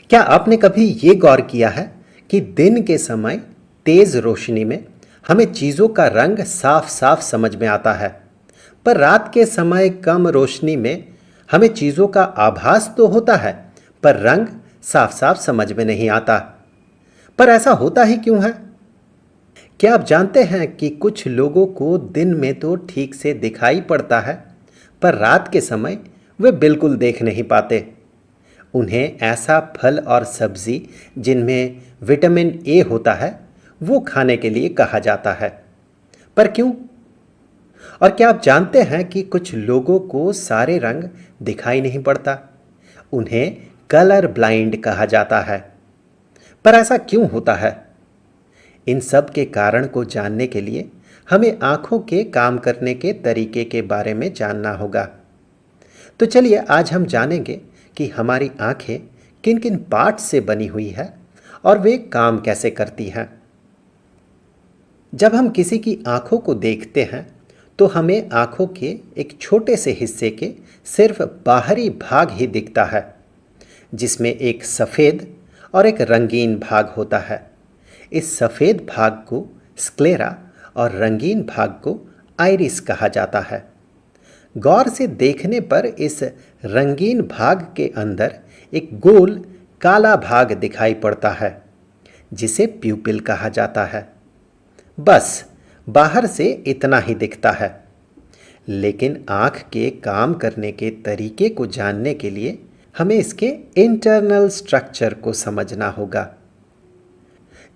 क्या आपने कभी ये गौर किया है कि दिन के समय तेज रोशनी में हमें चीज़ों का रंग साफ साफ समझ में आता है, पर रात के समय कम रोशनी में हमें चीज़ों का आभास तो होता है, पर रंग साफ साफ समझ में नहीं आता। पर ऐसा होता ही क्यों है? क्या आप जानते हैं कि कुछ लोगों को दिन में तो ठीक से दिखाई पड़ता है, पर रात के समय वे बिल्कुल देख नहीं पाते। उन्हें ऐसा फल और सब्जी जिनमें विटामिन ए होता है वो खाने के लिए कहा जाता है। पर क्यों? और क्या आप जानते हैं कि कुछ लोगों को सारे रंग दिखाई नहीं पड़ता? उन्हें कलर ब्लाइंड कहा जाता है। पर ऐसा क्यों होता है? इन सब के कारण को जानने के लिए हमें आंखों के काम करने के तरीके के बारे में जानना होगा। तो चलिए आज हम जानेंगे कि हमारी आंखें किन किन पार्ट्स से बनी हुई है और वे काम कैसे करती हैं। जब हम किसी की आंखों को देखते हैं तो हमें आंखों के एक छोटे से हिस्से के सिर्फ बाहरी भाग ही दिखता है, जिसमें एक सफ़ेद और एक रंगीन भाग होता है। इस सफ़ेद भाग को स्क्लेरा और रंगीन भाग को आइरिस कहा जाता है। गौर से देखने पर इस रंगीन भाग के अंदर एक गोल काला भाग दिखाई पड़ता है, जिसे प्यूपिल कहा जाता है। बस बाहर से इतना ही दिखता है, लेकिन आँख के काम करने के तरीके को जानने के लिए हमें इसके इंटरनल स्ट्रक्चर को समझना होगा।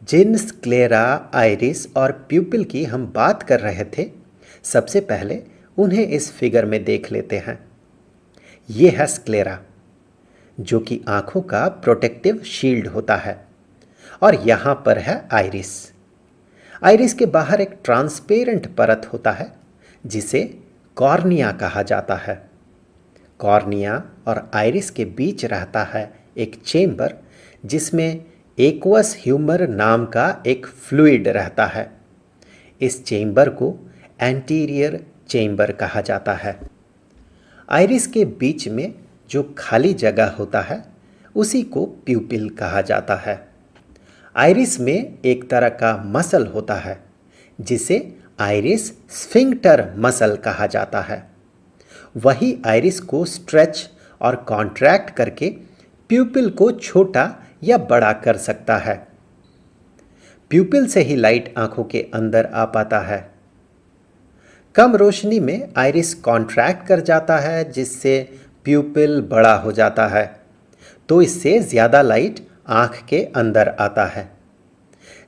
जिन स्क्लेरा, आइरिस और प्यूपिल की हम बात कर रहे थे, सबसे पहले उन्हें इस फिगर में देख लेते हैं। ये है स्क्लेरा, जो कि आंखों का प्रोटेक्टिव शील्ड होता है, और यहाँ पर है आइरिस। आइरिस के बाहर एक ट्रांसपेरेंट परत होता है, जिसे कॉर्निया कहा जाता है। कॉर्निया और आइरिस के बीच रहता है एक चेम्बर, जिसमें एक्वस ह्यूमर नाम का एक फ्लूइड रहता है। इस चेम्बर को एंटीरियर चेम्बर कहा जाता है। आइरिस के बीच में जो खाली जगह होता है उसी को प्यूपिल कहा जाता है। आइरिस में एक तरह का मसल होता है, जिसे आइरिस स्फिंक्टर मसल कहा जाता है। वही आइरिस को स्ट्रेच और कॉन्ट्रैक्ट करके प्यूपिल को छोटा या बड़ा कर सकता है। प्यूपिल से ही लाइट आंखों के अंदर आ पाता है। कम रोशनी में आइरिस कॉन्ट्रैक्ट कर जाता है, जिससे प्यूपिल बड़ा हो जाता है, तो इससे ज़्यादा लाइट आँख के अंदर आता है,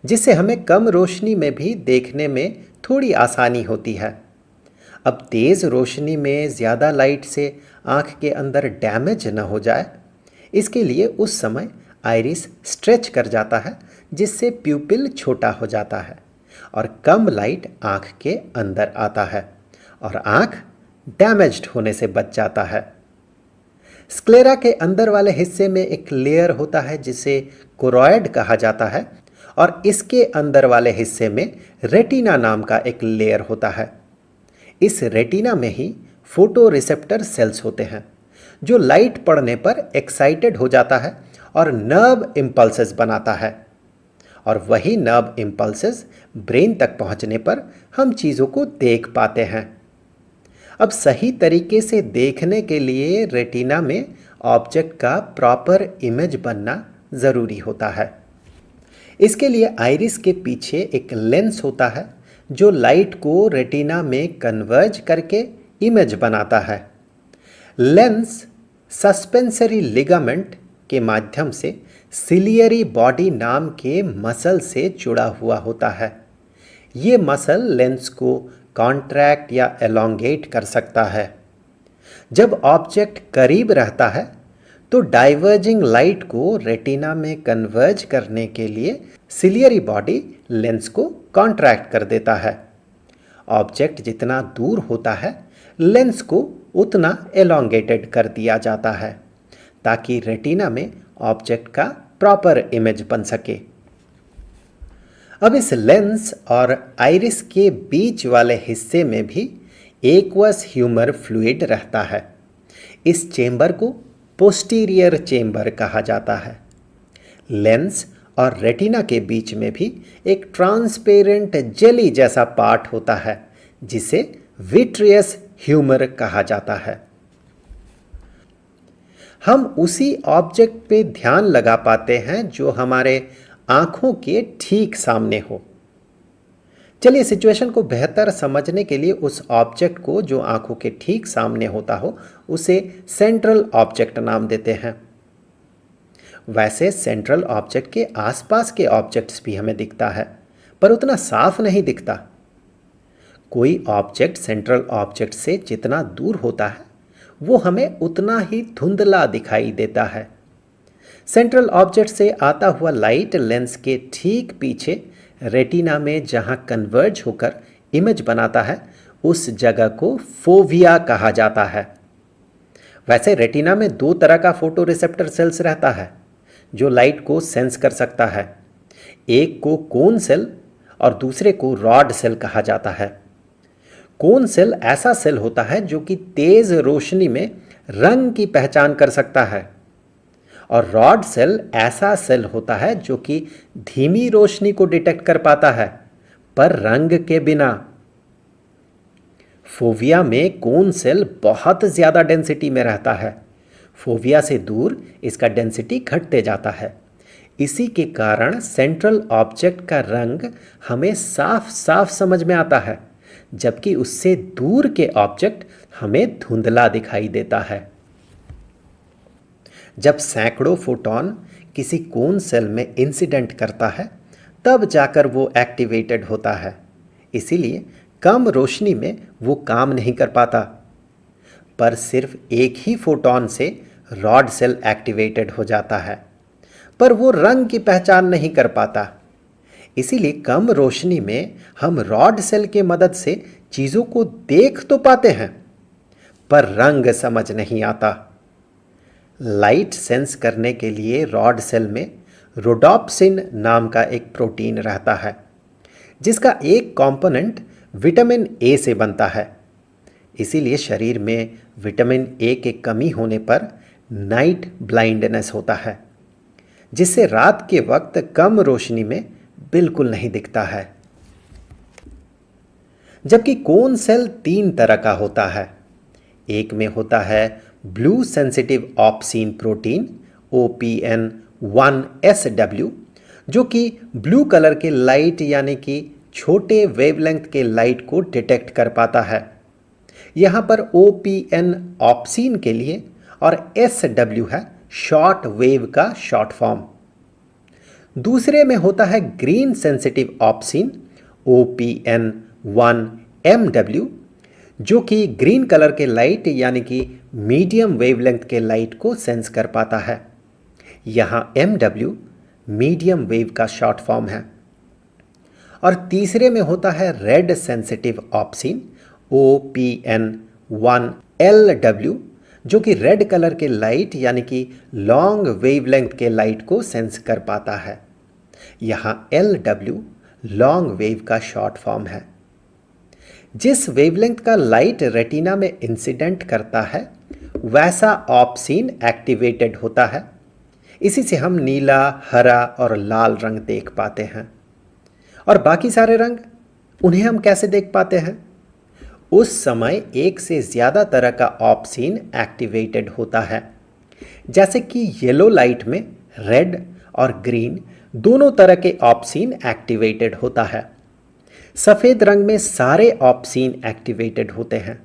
जिससे हमें कम रोशनी में भी देखने में थोड़ी आसानी होती है। अब तेज़ रोशनी में ज़्यादा लाइट से आँख के अंदर डैमेज न हो जाए, इसके लिए उस समय आइरिस स्ट्रेच कर जाता है, जिससे प्यूपिल छोटा हो जाता है और कम लाइट आँख के अंदर आता है और आँख डैमेज्ड होने से बच जाता है। स्क्लेरा के अंदर वाले हिस्से में एक लेयर होता है, जिसे कोरॉइड कहा जाता है, और इसके अंदर वाले हिस्से में रेटिना नाम का एक लेयर होता है। इस रेटिना में ही फोटो रिसेप्टर सेल्स होते हैं, जो लाइट पड़ने पर एक्साइटेड हो जाता है और नर्व इम्पल्सेस बनाता है, और वही नर्व इम्पल्सेस ब्रेन तक पहुंचने पर हम चीज़ों को देख पाते हैं। अब सही तरीके से देखने के लिए रेटिना में ऑब्जेक्ट का प्रॉपर इमेज बनना ज़रूरी होता है। इसके लिए आइरिस के पीछे एक लेंस होता है, जो लाइट को रेटिना में कन्वर्ज करके इमेज बनाता है। लेंस सस्पेंसरी लिगामेंट के माध्यम से सिलियरी बॉडी नाम के मसल से जुड़ा हुआ होता है। ये मसल लेंस को कॉन्ट्रैक्ट या एलोंगेट कर सकता है। जब ऑब्जेक्ट करीब रहता है तो डाइवर्जिंग लाइट को रेटिना में कन्वर्ज करने के लिए सिलियरी बॉडी लेंस को कॉन्ट्रैक्ट कर देता है। ऑब्जेक्ट जितना दूर होता है, लेंस को उतना एलोंगेटेड कर दिया जाता है, ताकि रेटिना में ऑब्जेक्ट का प्रॉपर इमेज बन सके। अब इस लेंस और आइरिस के बीच वाले हिस्से में भी एक्वस ह्यूमर फ्लूइड रहता है। इस चेम्बर को पोस्टीरियर चेम्बर कहा जाता है। लेंस और रेटिना के बीच में भी एक ट्रांसपेरेंट जेली जैसा पार्ट होता है जिसे विट्रियस ह्यूमर कहा जाता है। हम उसी ऑब्जेक्ट पे ध्यान लगा पाते हैं जो हमारे आंखों के ठीक सामने हो। चलिए सिचुएशन को बेहतर समझने के लिए उस ऑब्जेक्ट को जो आंखों के ठीक सामने होता हो उसे सेंट्रल ऑब्जेक्ट नाम देते हैं। वैसे सेंट्रल ऑब्जेक्ट के आसपास के ऑब्जेक्ट्स भी हमें दिखता है, पर उतना साफ नहीं दिखता। कोई ऑब्जेक्ट सेंट्रल ऑब्जेक्ट से जितना दूर होता है वो हमें उतना ही धुंधला दिखाई देता है। सेंट्रल ऑब्जेक्ट से आता हुआ लाइट लेंस के ठीक पीछे रेटिना में जहां कन्वर्ज होकर इमेज बनाता है उस जगह को फोविया कहा जाता है। वैसे रेटिना में दो तरह का फोटो रिसेप्टर सेल्स रहता है जो लाइट को सेंस कर सकता है। एक को कोन सेल और दूसरे को रॉड सेल कहा जाता है। कोन सेल ऐसा सेल होता है जो कि तेज रोशनी में रंग की पहचान कर सकता है और रॉड सेल ऐसा सेल होता है जो कि धीमी रोशनी को डिटेक्ट कर पाता है पर रंग के बिना। फोविया में कोन सेल बहुत ज्यादा डेंसिटी में रहता है। फोविया से दूर इसका डेंसिटी घटते जाता है। इसी के कारण सेंट्रल ऑब्जेक्ट का रंग हमें साफ साफ समझ में आता है, जबकि उससे दूर के ऑब्जेक्ट हमें धुंधला दिखाई देता है। जब सैकड़ों फोटॉन किसी कोन सेल में इंसिडेंट करता है तब जाकर वो एक्टिवेटेड होता है। इसीलिए कम रोशनी में वो काम नहीं कर पाता। पर सिर्फ एक ही फोटॉन से रॉड सेल एक्टिवेटेड हो जाता है, पर वो रंग की पहचान नहीं कर पाता। इसीलिए कम रोशनी में हम रॉड सेल के मदद से चीज़ों को देख तो पाते हैं पर रंग समझ नहीं आता। लाइट सेंस करने के लिए रॉड सेल में रोडोप्सिन नाम का एक प्रोटीन रहता है जिसका एक कंपोनेंट विटामिन ए से बनता है। इसीलिए शरीर में विटामिन ए के कमी होने पर नाइट ब्लाइंडनेस होता है, जिससे रात के वक्त कम रोशनी में बिल्कुल नहीं दिखता है। जबकि कोन सेल तीन तरह का होता है। एक में होता है blue sensitive obscene protein OPN1SW जो कि ब्लू कलर के लाइट यानी कि छोटे वेवलेंथ के लाइट को डिटेक्ट कर पाता है। यहाँ पर OPN ऑप्सिन के लिए और SW है शॉर्ट वेव का शॉर्ट फॉर्म। दूसरे में होता है ग्रीन सेंसिटिव ऑप्सिन OPN1MW जो कि ग्रीन कलर के लाइट यानी कि मीडियम वेवलेंथ के लाइट को सेंस कर पाता है। यहाँ MW मीडियम वेव का शॉर्ट फॉर्म है। और तीसरे में होता है रेड सेंसिटिव ऑप्सिन OPN1LW जो कि रेड कलर के लाइट यानी कि लॉन्ग वेवलेंथ के लाइट को सेंस कर पाता है। यहाँ LW लॉन्ग वेव का शॉर्ट फॉर्म है। जिस वेवलेंथ का लाइट रेटिना में इंसिडेंट करता है वैसा ऑप्सिन एक्टिवेटेड होता है। इसी से हम नीला, हरा और लाल रंग देख पाते हैं। और बाकी सारे रंग उन्हें हम कैसे देख पाते हैं? उस समय एक से ज़्यादा तरह का ऑप्सिन एक्टिवेटेड होता है। जैसे कि येलो लाइट में रेड और ग्रीन दोनों तरह के ऑप्सिन एक्टिवेटेड होता है। सफ़ेद रंग में सारे ऑप्सिन एक्टिवेटेड होते हैं।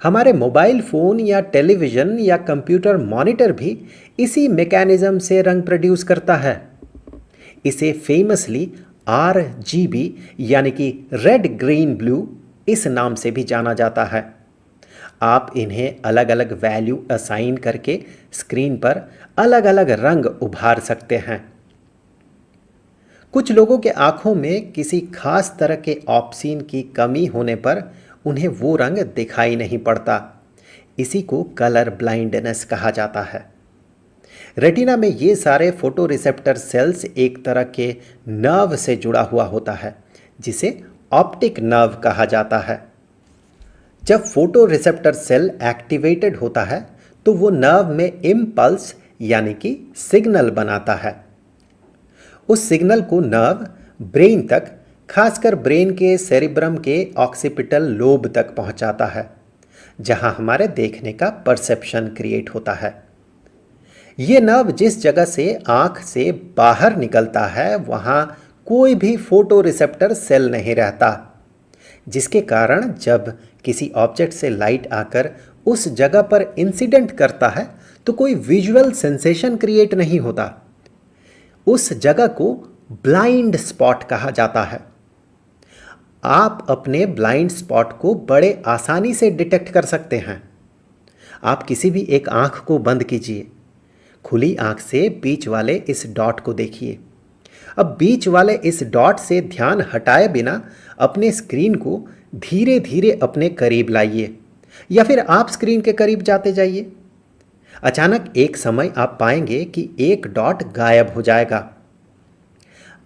हमारे मोबाइल फ़ोन या टेलीविज़न या कंप्यूटर मॉनिटर भी इसी मैकेनिज़्म से रंग प्रोड्यूस करता है। इसे फेमसली RGB यानी कि रेड ग्रीन ब्लू इस नाम से भी जाना जाता है। आप इन्हें अलग अलग वैल्यू असाइन करके स्क्रीन पर अलग अलग रंग उभार सकते हैं। कुछ लोगों के आँखों में किसी खास तरह के ऑप्सिन की कमी होने पर उन्हें वो रंग दिखाई नहीं पड़ता। इसी को कलर ब्लाइंडनेस कहा जाता है। रेटिना में ये सारे फोटो रिसेप्टर सेल्स एक तरह के नर्व से जुड़ा हुआ होता है जिसे ऑप्टिक नर्व कहा जाता है। जब फोटो रिसेप्टर सेल एक्टिवेटेड होता है तो वो नर्व में इम्पल्स यानी कि सिग्नल बनाता है उस सिग्नल को नर्व ब्रेन तक, खासकर ब्रेन के सेरिब्रम के ऑक्सीपिटल लोब तक पहुंचाता है, जहां हमारे देखने का परसेप्शन क्रिएट होता है। ये नर्व जिस जगह से आंख से बाहर निकलता है वहां कोई भी फोटो रिसेप्टर सेल नहीं रहता, जिसके कारण जब किसी ऑब्जेक्ट से लाइट आकर उस जगह पर इंसिडेंट करता है तो कोई विजुअल सेंसेशन क्रिएट नहीं होता। उस जगह को ब्लाइंड स्पॉट कहा जाता है। आप अपने ब्लाइंड स्पॉट को बड़े आसानी से डिटेक्ट कर सकते हैं। आप किसी भी एक आंख को बंद कीजिए, खुली आंख से बीच वाले इस डॉट को देखिए। अब बीच वाले इस डॉट से ध्यान हटाए बिना अपने स्क्रीन को धीरे धीरे अपने करीब लाइए, या फिर आप स्क्रीन के करीब जाते जाइए। अचानक एक समय आप पाएंगे कि एक डॉट गायब हो जाएगा।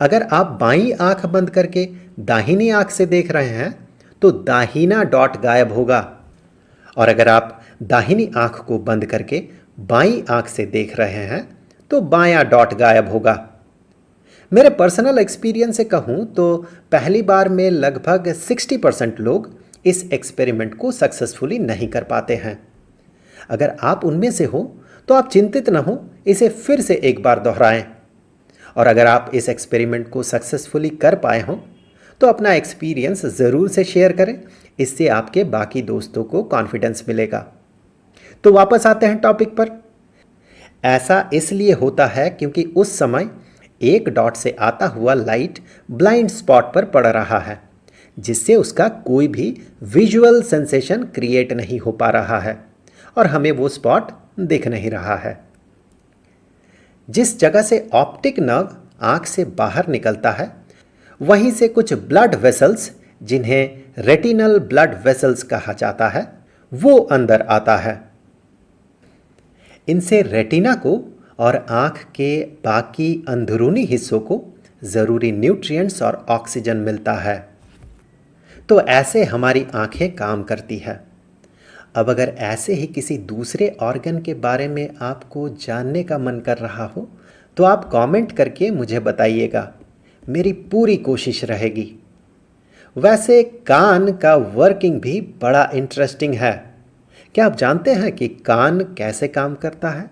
अगर आप बाईं आंख बंद करके दाहिनी आंख से देख रहे हैं तो दाहिना डॉट गायब होगा, और अगर आप दाहिनी आंख को बंद करके बाईं आंख से देख रहे हैं तो बायां डॉट गायब होगा। मेरे पर्सनल एक्सपीरियंस से कहूं तो पहली बार में लगभग 60% लोग इस एक्सपेरिमेंट को सक्सेसफुली नहीं कर पाते हैं। अगर आप उनमें से हो तो आप चिंतित न हो, इसे फिर से एक बार दोहराएं। और अगर आप इस एक्सपेरिमेंट को सक्सेसफुली कर पाए हों तो अपना एक्सपीरियंस ज़रूर से शेयर करें, इससे आपके बाकी दोस्तों को कॉन्फिडेंस मिलेगा। तो वापस आते हैं टॉपिक पर। ऐसा इसलिए होता है क्योंकि उस समय एक डॉट से आता हुआ लाइट ब्लाइंड स्पॉट पर पड़ रहा है, जिससे उसका कोई भी विजुअल सेंसेशन क्रिएट नहीं हो पा रहा है और हमें वो स्पॉट दिख नहीं रहा है। जिस जगह से ऑप्टिक नर्व आंख से बाहर निकलता है वहीं से कुछ ब्लड वेसल्स, जिन्हें रेटिनल ब्लड वेसल्स कहा जाता है, वो अंदर आता है। इनसे रेटिना को और आंख के बाकी अंदरूनी हिस्सों को ज़रूरी न्यूट्रिएंट्स और ऑक्सीजन मिलता है। तो ऐसे हमारी आंखें काम करती है। अब अगर ऐसे ही किसी दूसरे ऑर्गन के बारे में आपको जानने का मन कर रहा हो तो आप कमेंट करके मुझे बताइएगा, मेरी पूरी कोशिश रहेगी। वैसे कान का वर्किंग भी बड़ा इंटरेस्टिंग है। क्या आप जानते हैं कि कान कैसे काम करता है?